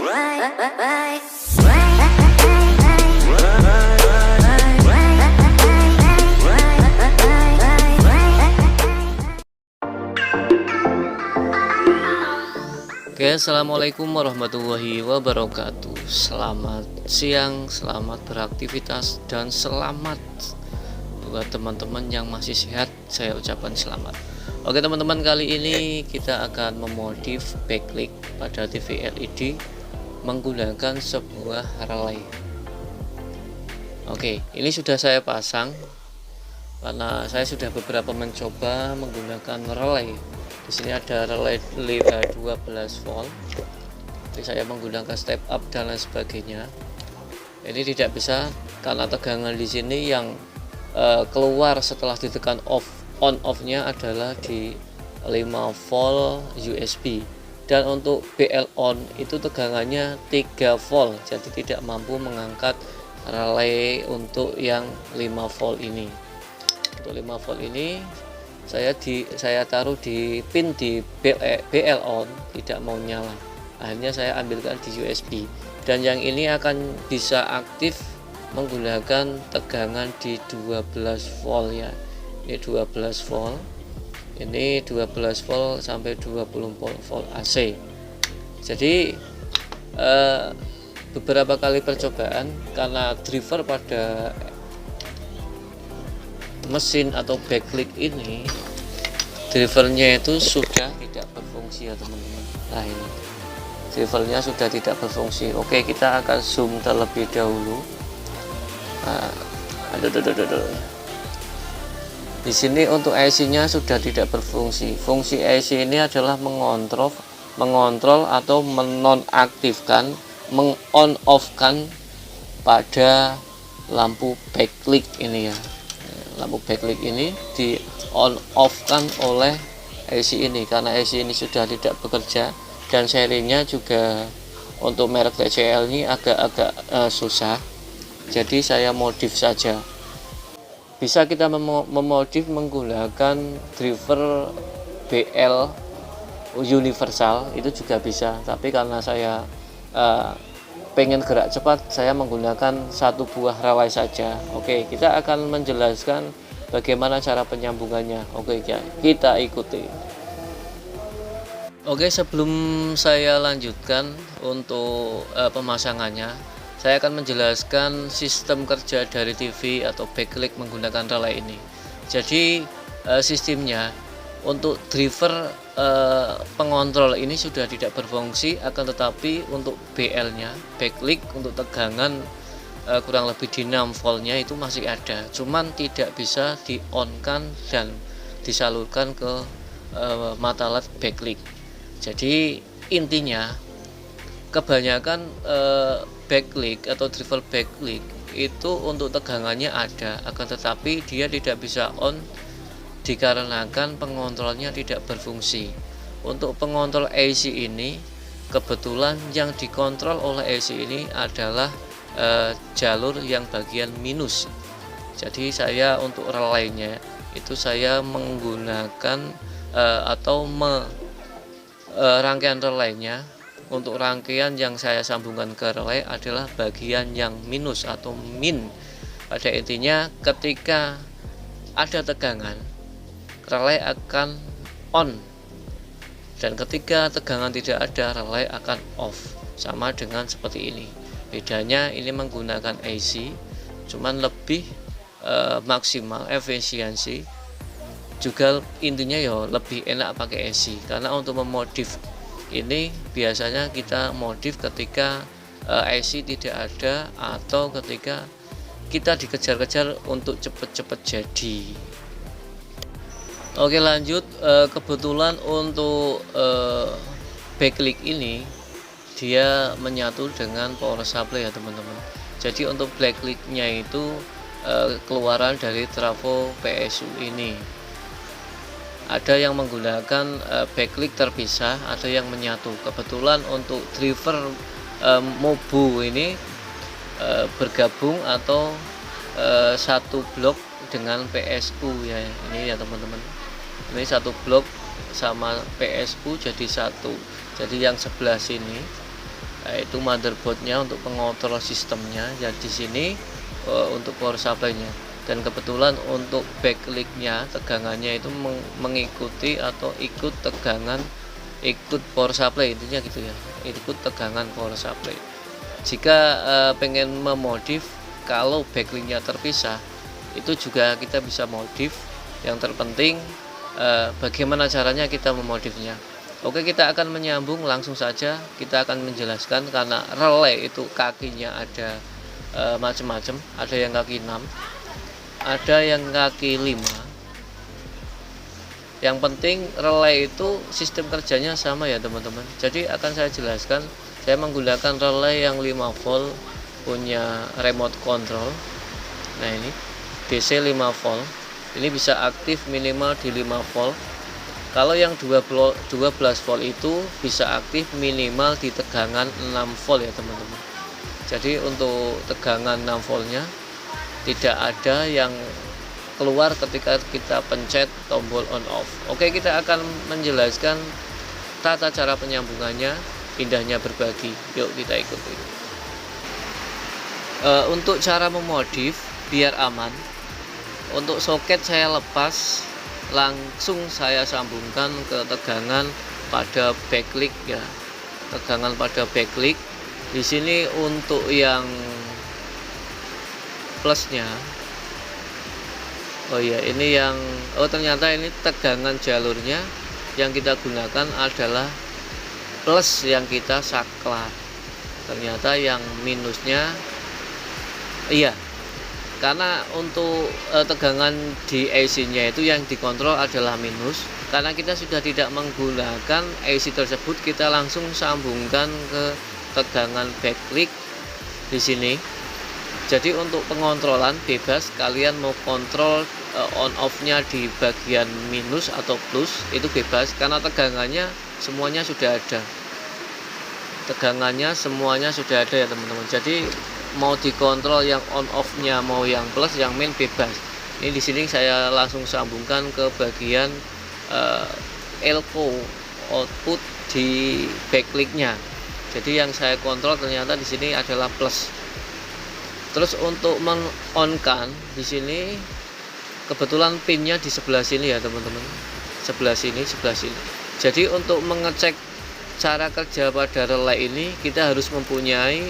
Oke, assalamualaikum warahmatullahi wabarakatuh. Selamat siang, selamat beraktivitas, dan selamat buat teman-teman yang masih sehat. Saya ucapkan selamat. Oke teman-teman, kali ini kita akan memodif backlight pada TV LED menggunakan sebuah relay. Oke, ini sudah saya pasang karena saya sudah beberapa mencoba menggunakan relay. Di sini ada relay 12 volt. Jadi saya menggunakan step up dan lain sebagainya. Ini tidak bisa karena tegangan di sini yang keluar setelah ditekan on off-nya adalah di 5 volt USB. Dan untuk BL on itu tegangannya 3 volt. Jadi tidak mampu mengangkat relay untuk yang 5 volt ini. Untuk 5 volt ini saya taruh di pin di BL on, tidak mau nyala. Akhirnya saya ambilkan di USB, dan yang ini akan bisa aktif menggunakan tegangan di 12 volt ya. Ini 12 volt. Ini 12 volt sampai 20 volt AC. Jadi beberapa kali percobaan karena driver pada mesin atau backlight ini drivernya itu sudah tidak berfungsi ya teman-teman. Nah ini drivernya sudah tidak berfungsi. Oke, kita akan zoom terlebih dahulu. Nah, di sini untuk IC nya sudah tidak berfungsi. Fungsi IC ini adalah mengontrol atau menonaktifkan, mengon off kan pada lampu backlight ini ya. Lampu backlight ini di on off kan oleh IC ini, karena IC ini sudah tidak bekerja, dan serinya juga untuk merek TCL ini agak-agak susah. Jadi saya modif saja. Bisa kita memodif menggunakan driver BL universal, itu juga bisa, tapi karena saya pengen gerak cepat, saya menggunakan satu buah relay saja. Oke, kita akan menjelaskan bagaimana cara penyambungannya. Oke, kita ikuti. Oke, sebelum saya lanjutkan untuk pemasangannya, saya akan menjelaskan sistem kerja dari TV atau backlight menggunakan relay ini. Jadi sistemnya untuk driver pengontrol ini sudah tidak berfungsi, akan tetapi untuk BL nya backlight untuk tegangan kurang lebih di 6 voltnya itu masih ada, cuman tidak bisa di on kan dan disalurkan ke mata LED backlight. Jadi intinya kebanyakan backlight atau driver backlight itu untuk tegangannya ada, akan tetapi dia tidak bisa on dikarenakan pengontrolnya tidak berfungsi. Untuk pengontrol AC ini kebetulan yang dikontrol oleh AC ini adalah jalur yang bagian minus. Jadi saya untuk relaynya itu saya menggunakan atau rangkaian relaynya, untuk rangkaian yang saya sambungkan ke relay adalah bagian yang minus atau min. Pada intinya ketika ada tegangan, relay akan on, dan ketika tegangan tidak ada, relay akan off. Sama dengan seperti ini. Bedanya ini menggunakan AC, cuman lebih maksimal efisiensi. Juga intinya ya lebih enak pakai AC, karena untuk memodif ini biasanya kita modif ketika AC tidak ada atau ketika kita dikejar-kejar untuk cepet-cepet jadi. Oke, lanjut. Kebetulan untuk backlight ini dia menyatu dengan power supply ya teman-teman. Jadi untuk backlightnya itu keluaran dari trafo PSU ini. Ada yang menggunakan backlight terpisah, ada yang menyatu. Kebetulan untuk driver Mobu ini bergabung atau satu blok dengan PSU ya, ini ya teman-teman. Ini satu blok sama PSU jadi satu. Jadi yang sebelah sini yaitu motherboardnya untuk pengontrol sistemnya ya di sini, untuk power supply-nya. Dan kebetulan untuk backlight-nya tegangannya itu mengikuti atau ikut tegangan, ikut power supply, intinya gitu ya, ikut tegangan power supply. Jika pengen memodif, kalau backlight-nya terpisah, itu juga kita bisa modif. Yang terpenting bagaimana caranya kita memodifnya. Oke, kita akan menyambung langsung saja. Kita akan menjelaskan, karena relay itu kakinya ada macam-macam, ada yang kaki 6, ada yang kaki 5. Yang penting relay itu sistem kerjanya sama ya teman-teman. Jadi akan saya jelaskan. Saya menggunakan relay yang 5 volt, punya remote control. Nah ini DC 5 volt, ini bisa aktif minimal di 5 volt. Kalau yang 12 volt itu bisa aktif minimal di tegangan 6 volt ya teman-teman. Jadi untuk tegangan 6 voltnya tidak ada yang keluar ketika kita pencet tombol on off. Oke, kita akan menjelaskan tata cara penyambungannya. Indahnya berbagi, yuk kita ikuti. Untuk cara memodif biar aman, untuk soket saya lepas, langsung saya sambungkan ke tegangan pada backlight ya, tegangan pada backlight. Di sini untuk yang plusnya, oh ya ini yang, ternyata ini tegangan jalurnya yang kita gunakan adalah plus yang kita saklar. Ternyata yang minusnya, iya, karena untuk tegangan di AC-nya itu yang dikontrol adalah minus. Karena kita sudah tidak menggunakan AC tersebut, kita langsung sambungkan ke tegangan backlight di sini. Jadi untuk pengontrolan bebas, kalian mau kontrol on off-nya di bagian minus atau plus itu bebas, karena tegangannya semuanya sudah ada. Tegangannya semuanya sudah ada ya teman-teman. Jadi mau dikontrol yang on off-nya, mau yang plus, yang min bebas. Ini di sini saya langsung sambungkan ke bagian elko output di backlight-nya. Jadi yang saya kontrol ternyata di sini adalah plus. Terus untuk men-on-kan di sini kebetulan pinnya di sebelah sini ya teman-teman. Sebelah sini. Jadi untuk mengecek cara kerja pada relay ini, kita harus mempunyai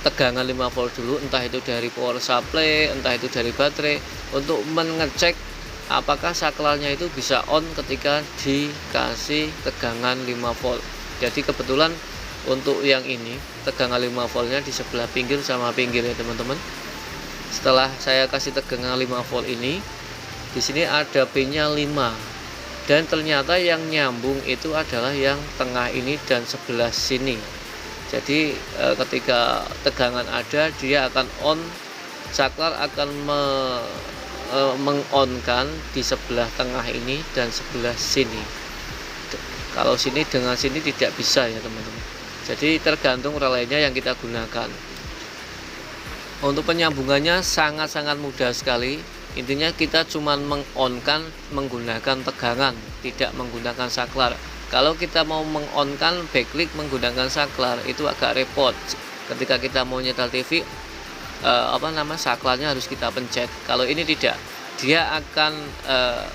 tegangan 5 volt dulu, entah itu dari power supply, entah itu dari baterai, untuk mengecek apakah saklarnya itu bisa on ketika dikasih tegangan 5 volt. Jadi kebetulan untuk yang ini tegangan 5 voltnya di sebelah pinggir sama pinggir ya teman-teman. Setelah saya kasih tegangan 5 volt ini, di sini ada pinnya 5, dan ternyata yang nyambung itu adalah yang tengah ini dan sebelah sini. Jadi ketika tegangan ada, dia akan on, saklar akan mengonkan di sebelah tengah ini dan sebelah sini. Kalau sini dengan sini tidak bisa ya teman-teman. Jadi tergantung relaynya yang kita gunakan. Untuk penyambungannya sangat-sangat mudah sekali. Intinya kita cuma mengonkan menggunakan tegangan, tidak menggunakan saklar. Kalau kita mau mengonkan backlight menggunakan saklar itu agak repot. Ketika kita mau nyetel TV, saklarnya harus kita pencet. Kalau ini tidak, dia akan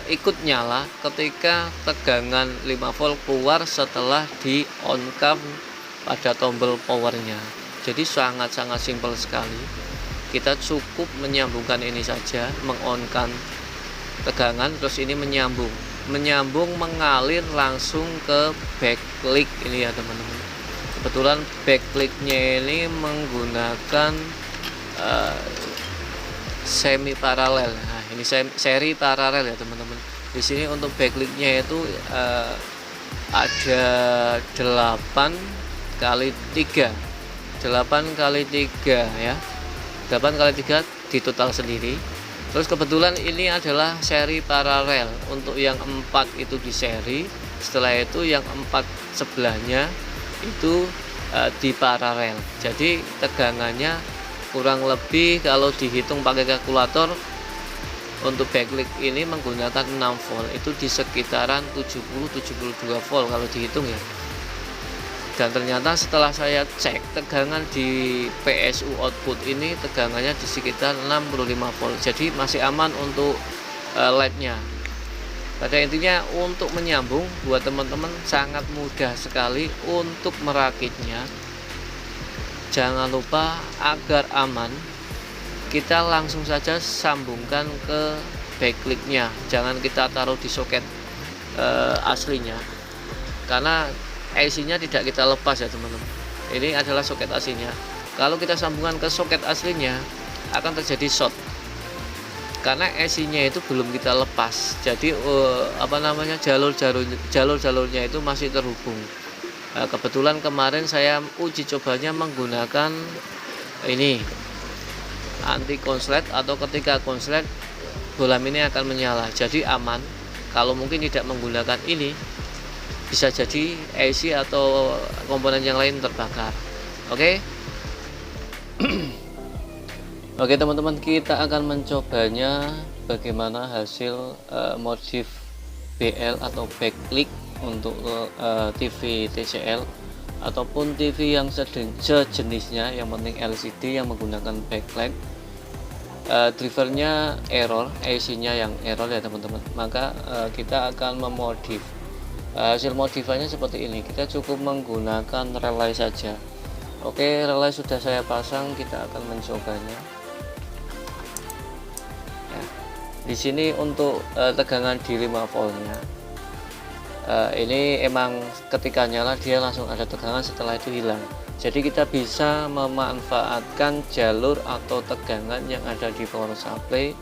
ikut nyala ketika tegangan 5 volt keluar setelah di on-kan pada tombol powernya. Jadi sangat-sangat simpel sekali. Kita cukup menyambungkan ini saja, mengon-kan tegangan, terus ini menyambung mengalir langsung ke backlight ini ya teman-teman. Kebetulan backlightnya ini menggunakan semi paralel. Nah, ini seri paralel ya teman-teman. Di sini untuk backlightnya itu ada 8 kali 3 ya, 8 kali 3 di total sendiri. Terus kebetulan ini adalah seri paralel. Untuk yang 4 itu di seri, setelah itu yang 4 sebelahnya itu di paralel. Jadi tegangannya kurang lebih kalau dihitung pakai kalkulator untuk backlight ini menggunakan 6 volt, itu di sekitaran 70-72 volt kalau dihitung ya. Dan ternyata setelah saya cek tegangan di PSU output ini tegangannya di sekitar 65 volt, jadi masih aman untuk LED-nya. Pada intinya untuk menyambung buat teman-teman sangat mudah sekali untuk merakitnya. Jangan lupa agar aman, kita langsung saja sambungkan ke backlight-nya, jangan kita taruh di soket aslinya, karena IC-nya tidak kita lepas ya teman-teman. Ini adalah soket aslinya. Kalau kita sambungkan ke soket aslinya akan terjadi short, karena IC-nya itu belum kita lepas. Jadi jalur-jalurnya itu masih terhubung. Kebetulan kemarin saya uji cobanya menggunakan ini anti konslet, atau ketika konslet bola ini akan menyala, jadi aman. Kalau mungkin tidak menggunakan ini, bisa jadi IC atau komponen yang lain terbakar. Oke. Oke teman-teman, kita akan mencobanya bagaimana hasil modif BL atau backlight untuk TV TCL ataupun TV yang sejenisnya, yang penting LCD yang menggunakan backlight. Drivernya error, IC-nya yang error ya teman-teman, maka kita akan memodif. Hasil modifannya seperti ini, kita cukup menggunakan relay saja. Oke, relay sudah saya pasang, kita akan mencobanya ya. Di sini untuk tegangan di 5 voltnya, ini emang ketika nyala dia langsung ada tegangan, setelah itu hilang. Jadi kita bisa memanfaatkan jalur atau tegangan yang ada di power supply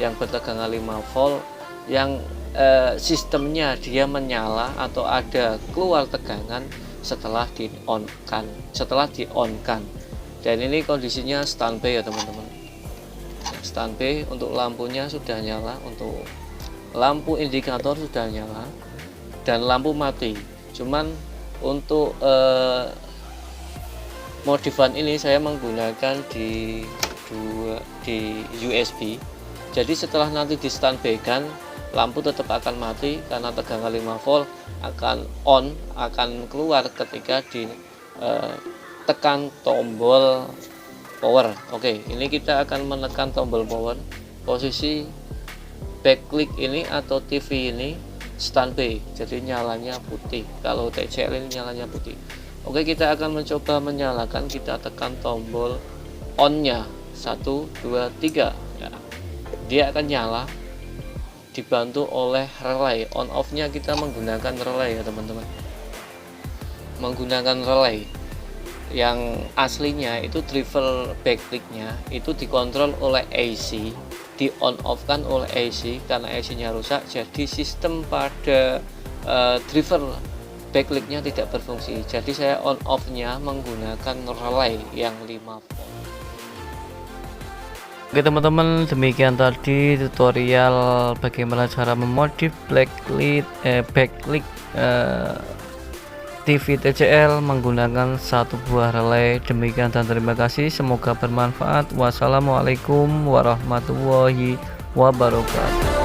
yang bertegangan 5 volt, yang sistemnya dia menyala atau ada keluar tegangan setelah di-on-kan. Dan ini kondisinya standby ya teman-teman. Standby untuk lampunya sudah nyala, untuk lampu indikator sudah nyala, dan lampu mati. Cuman untuk modifan ini saya menggunakan di USB. Jadi setelah nanti di standby kan, lampu tetap akan mati karena tegangan 5 volt akan keluar ketika ditekan tombol power. Oke, ini kita akan menekan tombol power. Posisi backlight ini atau TV ini standby, jadi nyalanya putih. Kalau TCL ini nyalanya putih. Oke, kita akan mencoba menyalakan. Kita tekan tombol on-nya 1, 2, 3 ya. Dia akan nyala dibantu oleh relay. On off-nya kita menggunakan relay ya teman-teman. Menggunakan relay yang aslinya itu driver backlight-nya itu dikontrol oleh AC, di on off kan oleh AC karena AC-nya rusak. Jadi sistem pada driver backlight-nya tidak berfungsi. Jadi saya on off-nya menggunakan relay yang 5 volt. Oke teman-teman, demikian tadi tutorial bagaimana cara memodif backlight TV TCL menggunakan satu buah relay. Demikian dan terima kasih, semoga bermanfaat. Wassalamualaikum warahmatullahi wabarakatuh.